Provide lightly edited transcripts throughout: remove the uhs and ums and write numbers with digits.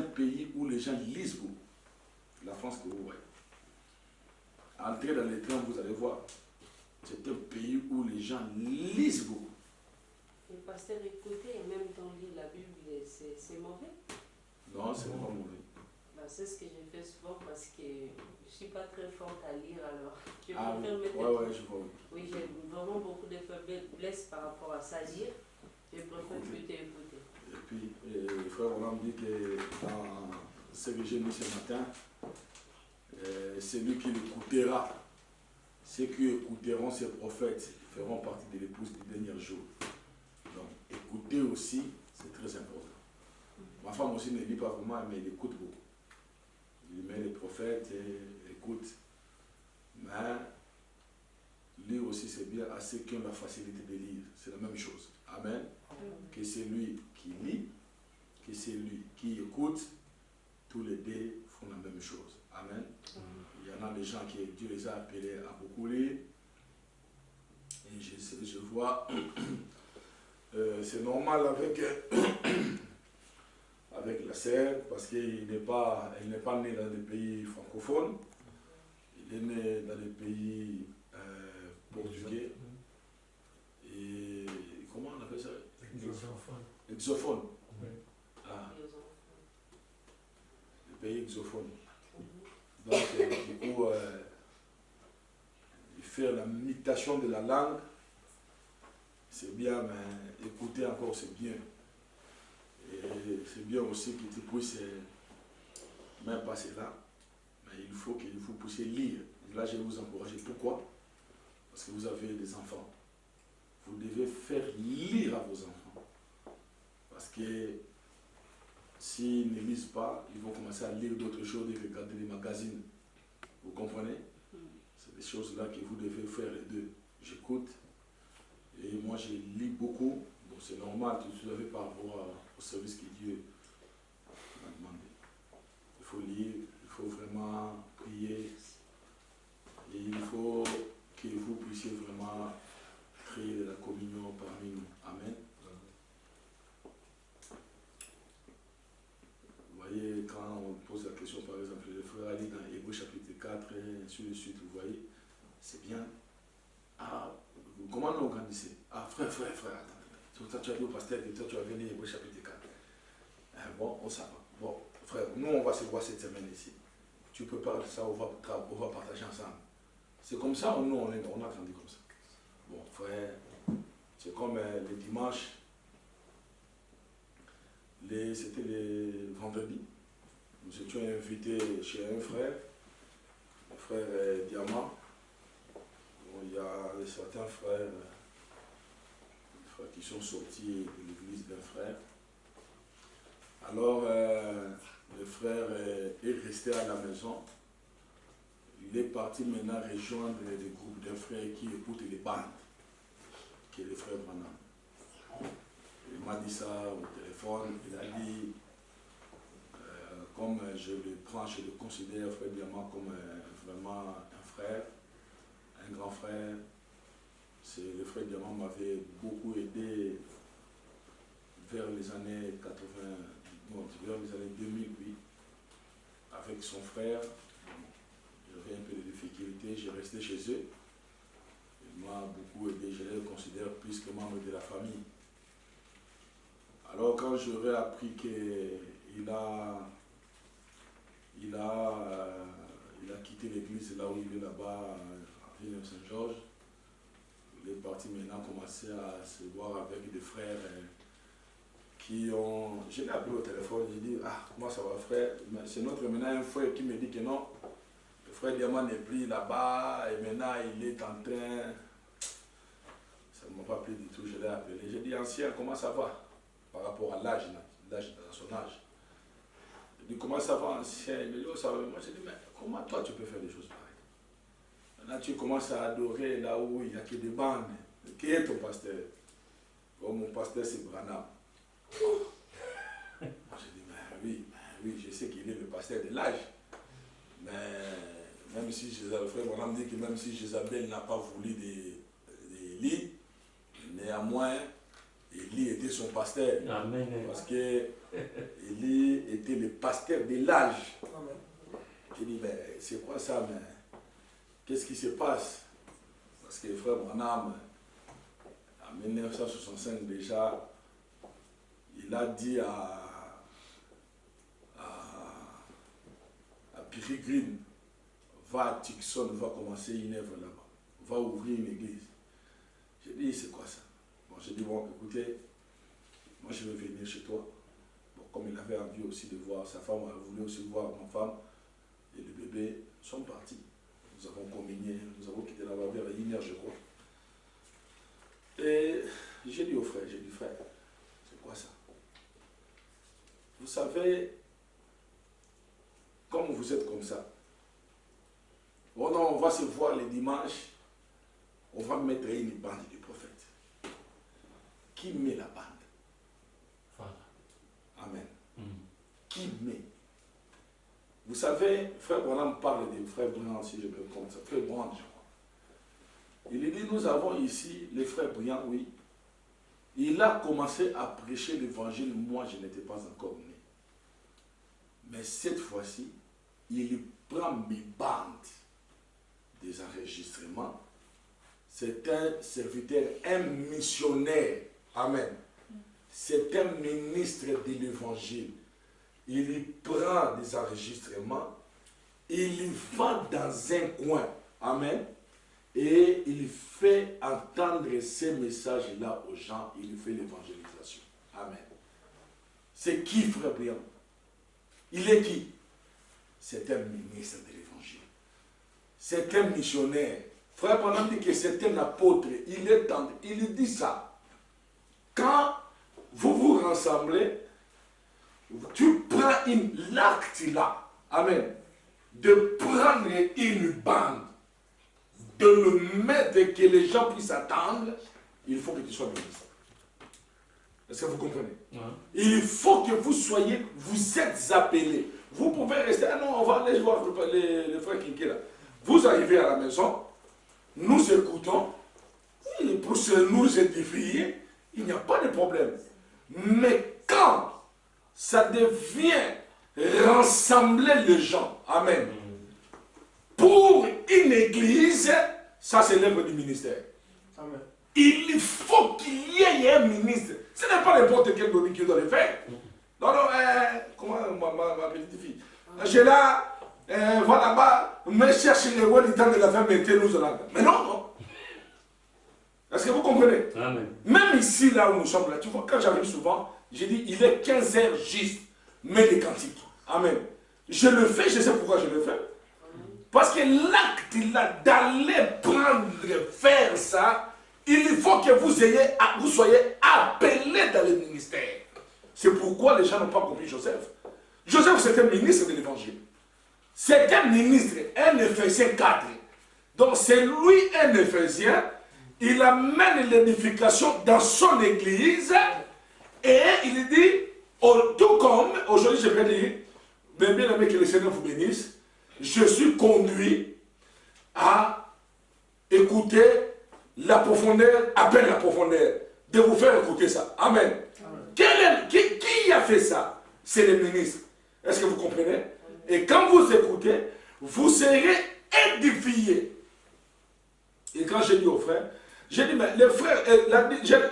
un pays où les gens lisent beaucoup. La France que vous voyez. Entrez dans les trains, vous allez voir. C'est un pays où les gens lisent beaucoup. Et pasteur, écoutez, et même dans la Bible, c'est mauvais? Non, c'est pas mauvais. Ben, c'est ce que j'ai fait souvent parce que je ne suis pas très forte à lire, alors je Ah préfère oui, mettre... ouais, je vois. Oui, j'ai vraiment beaucoup de faiblesses par rapport à ça lire. Je préfère plutôt écouter. Et puis, le frère Roland me dit que dans ce que j'ai lu ce matin, celui qui l'écoutera, ceux qui écouteront ces prophètes feront partie de l'épouse du dernier jour. Donc, écouter aussi, c'est très important. Ma femme aussi ne lit pas vraiment, mais elle écoute beaucoup. Il met les prophètes et écoute. Mais lire aussi, c'est bien à ceux qui ont la facilité de lire. C'est la même chose. Amen. Que c'est lui qui lit, que c'est lui qui écoute, tous les deux font la même chose. Amen. Il y en a des gens qui Dieu les a appelés à beaucoup lire. Et je vois, c'est normal avec, avec la sœur, parce qu'elle n'est pas née dans des pays francophones. Il est né dans des pays portugais. Et comment on appelle ça? Exophone. Oui. Ah. Les pays exophones. Donc, du coup, faire la mutation de la langue, c'est bien, mais écouter encore, c'est bien. Et c'est bien aussi que tu puisses même passer là, mais il faut que vous puissiez lire. Et là, je vais vous encourager. Pourquoi? Parce que vous avez des enfants. Vous devez faire lire à vos enfants. Parce que s'ils ne lisent pas, ils vont commencer à lire d'autres choses et regarder les magazines. Vous comprenez? C'est des choses-là que vous devez faire les deux. J'écoute et moi je lis beaucoup. Bon, c'est normal, tout à fait par rapport au service que Dieu m'a demandé. Il faut lire, il faut vraiment prier et il faut que vous puissiez vraiment créer de la communion parmi nous. Amen. Vous voyez, quand on pose la question, par exemple, le frère Ali dans Hébreux chapitre 4, et ainsi de suite, vous voyez, c'est bien. Ah, comment nous grandissez? Ah, frère, attends. Toi, tu as dit au pasteur que toi, tu as venu Hébreux chapitre 4. Bon, on s'en va. Bon, frère, nous, on va se voir cette semaine ici. Tu peux parler de ça, on va partager ensemble. C'est comme ça, nous, on a grandi comme ça. Bon, frère, c'est comme le dimanche. C'était le vendredi. Nous étions invités chez un frère, le frère Diamant. Bon, il y a certains frères qui sont sortis de l'église d'un frère. Alors, le frère est resté à la maison. Il est parti maintenant rejoindre le groupe d'un frère qui écoute les bandes, qui est le frère Branham. Il m'a dit ça au téléphone, il a dit, comme je le prends, je le considère, frère Diamant, comme vraiment un frère, un grand frère. Le frère Diamant m'avait beaucoup aidé vers les années 80, non, vers les années 2000, oui, avec son frère. J'avais un peu de difficultés, j'ai resté chez eux. Il m'a beaucoup aidé, je le considère plus que membre de la famille. Alors quand j'aurais appris qu'il a quitté l'église là où il est là-bas, à Villeneuve-Saint-Georges, il est parti maintenant commencer à se voir avec des frères qui ont... Je l'ai appelé au téléphone, j'ai dit, ah, comment ça va frère? C'est notre maintenant un frère qui me dit que non, le frère Diamant n'est plus là-bas et maintenant il est en train... Ça ne m'a pas plu du tout, je l'ai appelé. J'ai dit, ancien, comment ça va? Par rapport à l'âge, dans son âge. Il dit, comment ça va, ancien? Il me dit, oh, ça va. Moi, j'ai dit, mais comment toi tu peux faire des choses pareilles? Maintenant, tu commences à adorer là où il n'y a que des bandes. Qui est ton pasteur? Oh, mon pasteur, c'est Branham. Oh. Moi, j'ai dit, mais oui, je sais qu'il est le pasteur de l'âge. Mais même si le frère Branham dit que même si Jézabel n'a pas voulu des lits, néanmoins, il Élie était son pasteur. Amen. Parce que Élie était le pasteur de l'âge. J'ai dit, ben, c'est quoi ça, mais qu'est-ce qui se passe? Parce que frère Branham, en 1965 déjà, il a dit à Peregrine, va à Tucson, va commencer une œuvre là-bas, va ouvrir une église. J'ai dit, c'est quoi ça? Bon, j'ai dit, bon, écoutez, moi je vais venir chez toi. Bon, comme il avait envie aussi de voir, sa femme a voulu aussi voir ma femme, et le bébé sont partis. Nous avons communié, nous avons quitté là-bas vers 1h, je crois. Et j'ai dit au frère, frère, c'est quoi ça? Vous savez, comme vous êtes comme ça, bon, non, on va se voir les dimanches, on va mettre une bande de prophètes. Qui met la bande? Voilà. Amen. Qui met? Vous savez, frère Branham parle de frère Branham, si je me trompe, c'est frère Branham, je crois. Il dit, nous avons ici les frères Briand, oui. Il a commencé à prêcher l'évangile, moi je n'étais pas encore né. Mais cette fois-ci, il prend mes bandes des enregistrements. C'est un serviteur, un missionnaire. Amen. C'est un ministre de l'évangile. Il prend des enregistrements, il va dans un coin. Amen. Et il fait entendre ces messages-là aux gens, il fait l'évangélisation. Amen. C'est qui, frère Briand? Il est qui? C'est un ministre de l'évangile. C'est un missionnaire. Frère Branham dit que c'est un apôtre. Il dit ça. Quand vous vous rassemblez, tu prends l'acte là. Amen. De prendre une bande, de le mettre et que les gens puissent attendre, il faut que tu sois ministre. Est-ce que vous comprenez? Il faut que vous soyez, vous êtes appelés. Vous pouvez rester, ah non, on va aller voir les frères Kinké là. Vous arrivez à la maison, nous écoutons, et pour nous édifier, il n'y a pas de problème. Mais quand ça devient rassembler les gens, amen, pour une église, ça c'est l'œuvre du ministère. Amen. Il faut qu'il y ait un ministre. Ce n'est pas n'importe quel domaine qui doit le faire. Non, non, comment ma petite fille? J'ai là, va là-bas, mais chercher les rois du temps de la femme, mettez-nous là. Mais non, non. Est-ce que vous comprenez? Amen. Même ici, là où nous sommes, là, tu vois, quand j'arrive souvent, j'ai dit, il est 15h juste, mais les cantiques. Amen. Je le fais, je sais pourquoi je le fais. Parce que l'acte là d'aller prendre, faire ça, il faut que vous soyez appelés dans le ministère. C'est pourquoi les gens n'ont pas compris Joseph. Joseph, c'est un ministre de l'évangile. C'est un ministre, un Éphésien 4. Donc c'est lui, un Éphésien, il amène l'édification dans son église et il dit, tout comme, aujourd'hui je vais dire, bien aimé que le Seigneur vous bénisse, je suis conduit à écouter la profondeur, appelle la profondeur, de vous faire écouter ça. Amen. Amen. Qui a fait ça? C'est le ministre. Est-ce que vous comprenez? Et quand vous écoutez, vous serez édifiés. Et quand j'ai dit aux frères, j'ai dit, mais les frères,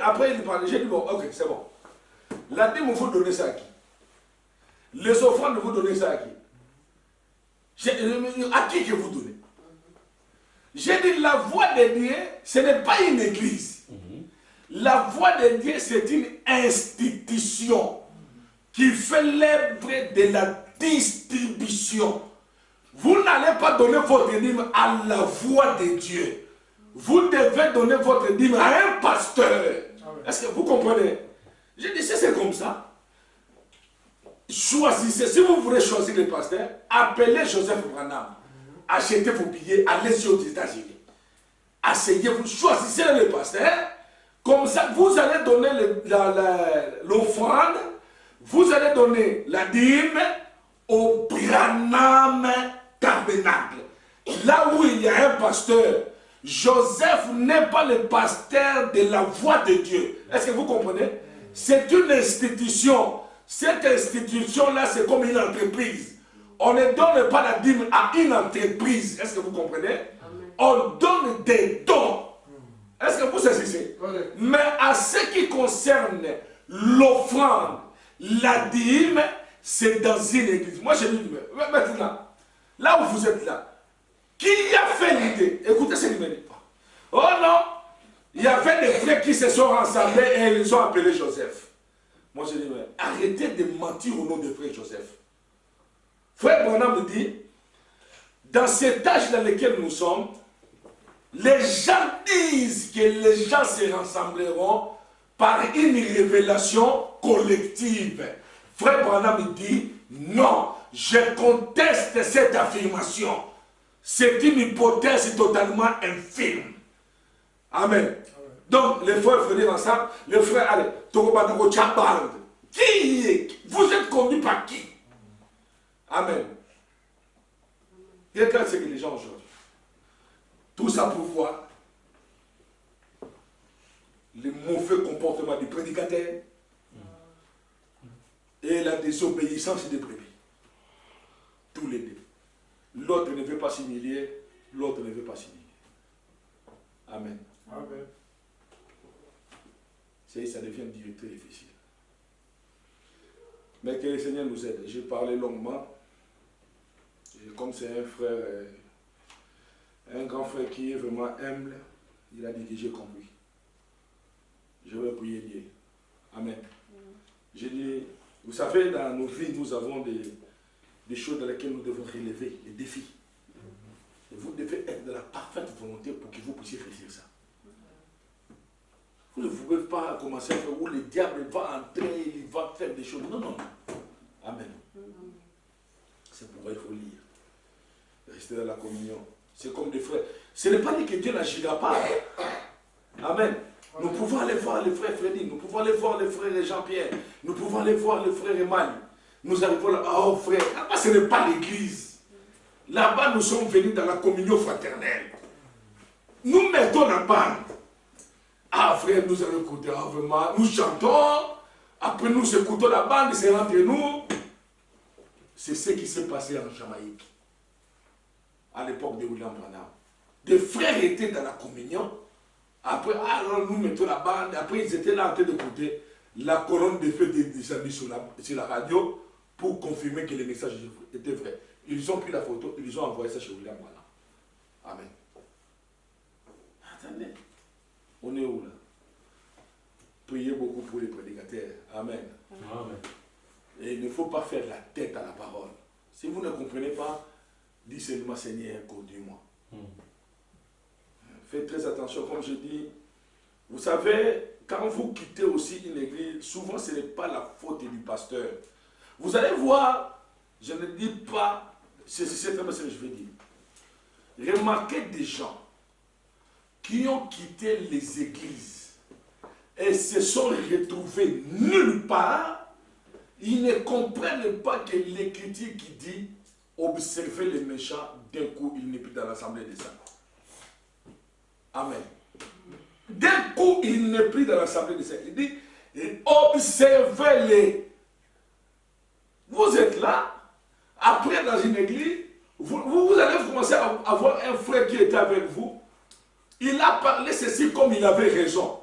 après il parlait, j'ai dit, bon, ok, c'est bon. La dîme, vous donnez ça à qui? Les offrandes, vous donnez ça à qui? À qui que vous donnez? J'ai dit, la voix de Dieu, ce n'est pas une église. La voix de Dieu, c'est une institution qui fait l'œuvre de la distribution. Vous n'allez pas donner votre dîme à la voix de Dieu. Vous devez donner votre dîme à un pasteur. Est-ce que vous comprenez? J'ai dit, c'est comme ça. Choisissez, si vous voulez choisir le pasteur, appelez Joseph Branham. Achetez vos billets, allez aux États-Unis. Asseyez-vous, choisissez le pasteur. Comme ça, vous allez donner l'offrande, vous allez donner la dîme au Branham Tabernacle. Là où il y a un pasteur, Joseph n'est pas le pasteur de la voix de Dieu. Est-ce que vous comprenez? C'est une institution. Cette institution-là, c'est comme une entreprise. On ne donne pas la dîme à une entreprise. Est-ce que vous comprenez? Amen. On donne des dons. Est-ce que vous saisissez? Mais à ce qui concerne l'offrande, la dîme, c'est dans une église. Moi, je dis, maintenant, là où vous êtes là, qui a fait l'idée? Écoutez ce qu'il me dit. Oh non, il y avait des frères qui se sont rassemblés et ils ont appelé Joseph. Moi, je dis, mais arrêtez de mentir au nom de frère Joseph. Frère Branham me dit, dans cet âge dans lequel nous sommes, les gens disent que les gens se rassembleront par une révélation collective. Frère Branham me dit, non, je conteste cette affirmation. C'est une hypothèse totalement infime. Amen. Donc, les frères venir ensemble, les frères, allez, Togobadoko Tchaband. Qui est? Vous êtes conduits par qui? Amen. Regarde ce que les gens aujourd'hui. Tout ça pour voir le mauvais comportement du prédicateur et la désobéissance des brebis. Tous les deux. L'autre ne veut pas s'humilier, l'autre ne veut pas s'humilier. Amen. Amen. Ça devient très difficile. Mais que le Seigneur nous aide. J'ai parlé longuement. Et comme c'est un frère, un grand frère qui est vraiment humble, il a dit que j'ai compris. Je vais prier Dieu. Amen. J'ai dit, vous savez, dans nos vies, nous avons des choses dans lesquelles nous devons relever, des défis. Et vous devez être de la parfaite volonté pour que vous puissiez réussir ça. Vous ne pouvez pas commencer à faire où le diable va entrer, il va faire des choses. Non, non, non. Amen. C'est pourquoi il faut lire. Rester dans la communion. C'est comme des frères. Ce n'est pas dit que Dieu n'agira pas. Amen. Nous pouvons aller voir les frères Freddy, nous pouvons aller voir les frères Jean-Pierre, nous pouvons aller voir les frères Emmanuel. Nous arrivons là, oh frère, là-bas ce n'est pas l'église. Là-bas nous sommes venus dans la communion fraternelle. Nous mettons la bande. Ah frère, nous allons écouter, ah, vraiment, nous chantons, après nous écoutons la bande, c'est entre nous. C'est ce qui s'est passé en Jamaïque, à l'époque de William Branham. Des frères étaient dans la communion, après, alors nous mettons la bande, après ils étaient là en train d'écouter la colonne de feu des amis sur la radio pour confirmer que les messages étaient vrais. Ils ont pris la photo, ils ont envoyé ça chez William Branham. Amen. Attendez. On est où là? Priez beaucoup pour les prédicateurs. Amen. Amen. Et il ne faut pas faire la tête à la parole. Si vous ne comprenez pas, dites seulement Seigneur, conduis-moi. Faites très attention, comme je dis. Vous savez, quand vous quittez aussi une église, souvent ce n'est pas la faute du pasteur. Vous allez voir, je ne dis pas, c'est vraiment ce que je veux dire. Remarquez des gens qui ont quitté les églises et se sont retrouvés nulle part, ils ne comprennent pas que l'écriture qui dit observez les méchants, d'un coup il n'est plus dans l'assemblée des saints. Amen. D'un coup il n'est plus dans l'assemblée des saints. Il dit observez-les. Vous êtes là, après dans une église, vous allez commencer à avoir un frère qui était avec vous. Il a parlé ceci comme il avait raison.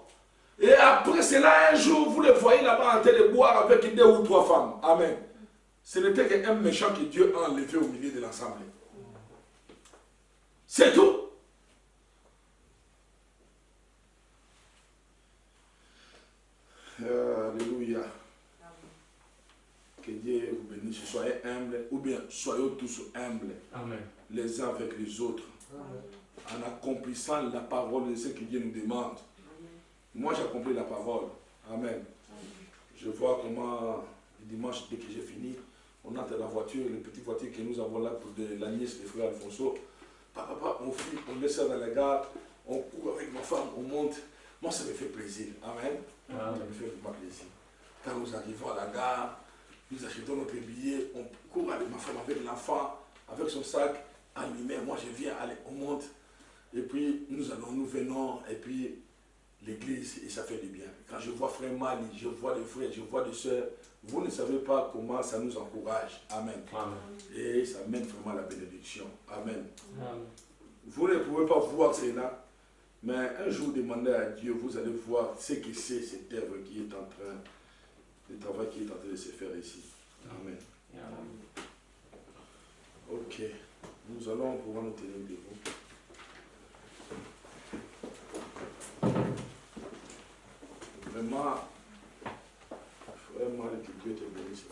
Et après cela, un jour, vous le voyez là-bas en train de boire avec 2 ou 3 femmes. Amen. Ce n'était qu'un méchant que Dieu a enlevé au milieu de l'assemblée. C'est tout. Alléluia. Que Dieu vous bénisse. Soyez humbles, ou bien soyons tous humbles. Amen. Les uns avec les autres. Amen. En accomplissant la parole de ce que Dieu nous demande. Moi, j'accomplis la parole. Amen. Je vois comment, le dimanche, dès que j'ai fini, on entre dans la voiture, les petites voitures que nous avons là pour la nièce de frère Alfonso. Papa, on fuit, on laisse ça dans la gare, on court avec ma femme, on monte. Moi, ça me fait plaisir. Amen. Ça me fait vraiment plaisir. Quand nous arrivons à la gare, nous achetons notre billet, on court avec ma femme, avec l'enfant, avec son sac allumé. Moi, je viens, allez, on monte. Et puis, nous allons, nous venons, et puis, l'église et ça fait du bien. Quand je vois frère Mali, je vois des frères, je vois des sœurs, vous ne savez pas comment ça nous encourage. Amen. Amen. Et ça mène vraiment à la bénédiction. Amen. Amen. Vous ne pouvez pas voir cela, mais un jour demandez à Dieu, vous allez voir ce que c'est cette œuvre qui est en train, le travail qui est en train de se faire ici. Amen. Amen. Ok, nous allons pouvoir nous tenir debout. Vraiment, que Dieu te bénisse.